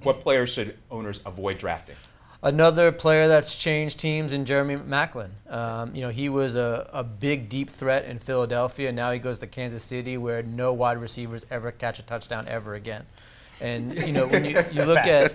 what players should owners avoid drafting? Another player that's changed teams in Jeremy Maclin. He was a big, deep threat in Philadelphia. Now he goes to Kansas City, where no wide receivers ever catch a touchdown ever again. And when you look at,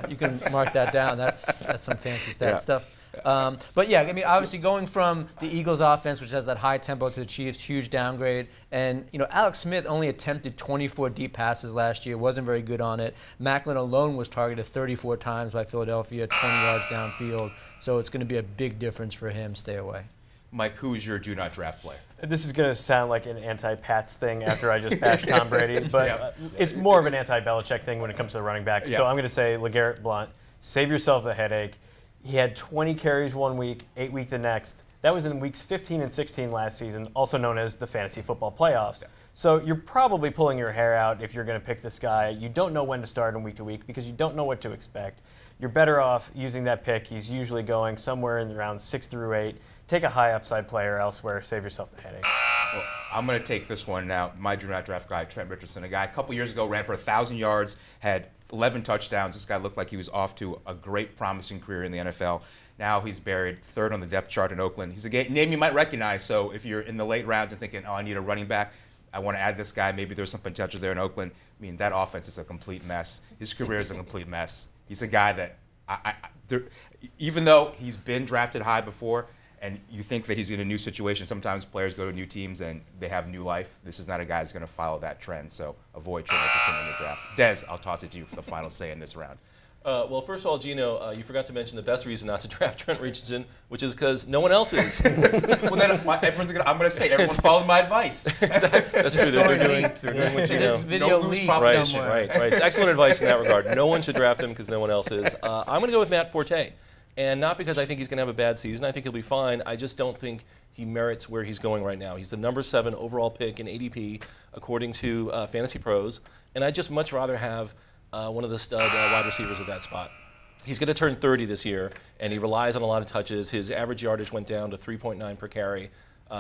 you can mark that down. That's some fancy stat stuff. But yeah, I mean, obviously going from the Eagles offense, which has that high tempo, to the Chiefs, huge downgrade. And Alex Smith only attempted 24 deep passes last year, wasn't very good on it. Maclin alone was targeted 34 times by Philadelphia, 20 yards downfield. So it's going to be a big difference for him. Stay away. Mike, who is your do not draft player? This is going to sound like an anti-Pats thing after I just bashed Tom Brady, but it's more of an anti-Belichick thing when it comes to the running back. So I'm going to say LeGarrette Blount, save yourself the headache. He had 20 carries one week, 8 week the next. That was in weeks 15 and 16 last season, also known as the fantasy football playoffs. So you're probably pulling your hair out if you're going to pick this guy. You don't know when to start him week to week because you don't know what to expect. You're better off using that pick. He's usually going somewhere in around 6 through 8. Take a high upside player elsewhere. Save yourself the headache. Well, I'm going to take this one now. My do not draft guy, Trent Richardson, a guy a couple years ago ran for 1,000 yards, had 11 touchdowns. This guy looked like he was off to a great, promising career in the NFL. Now he's buried third on the depth chart in Oakland. He's a name you might recognize. So if you're in the late rounds and thinking, oh, I need a running back, I want to add this guy. Maybe there's some potential there in Oakland. I mean, that offense is a complete mess. His career is a complete mess. He's a guy that, even though he's been drafted high before, and you think that he's in a new situation, sometimes players go to new teams and they have new life. This is not a guy who's going to follow that trend, so avoid Trent Richardson in your draft. Des, I'll toss it to you for the final say in this round. Well, first of all, Gino, you forgot to mention the best reason not to draft Trent Richardson, which is because no one else is. Well, then I'm going to say everyone followed my advice. That's true. They're doing what you know. This video leaked somewhere. Right. It's excellent advice in that regard. No one should draft him because no one else is. I'm going to go with Matt Forte. And not because I think he's going to have a bad season. I think he'll be fine. I just don't think he merits where he's going right now. He's the number 7 overall pick in ADP, according to Fantasy Pros. And I'd just much rather have one of the stud wide receivers at that spot. He's going to turn 30 this year, and he relies on a lot of touches. His average yardage went down to 3.9 per carry.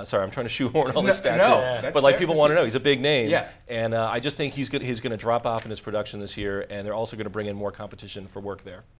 Sorry, I'm trying to shoehorn all this stats in. But like people want to know, he's a big name. Yeah. And I just think he's going to drop off in his production this year, and they're also going to bring in more competition for work there.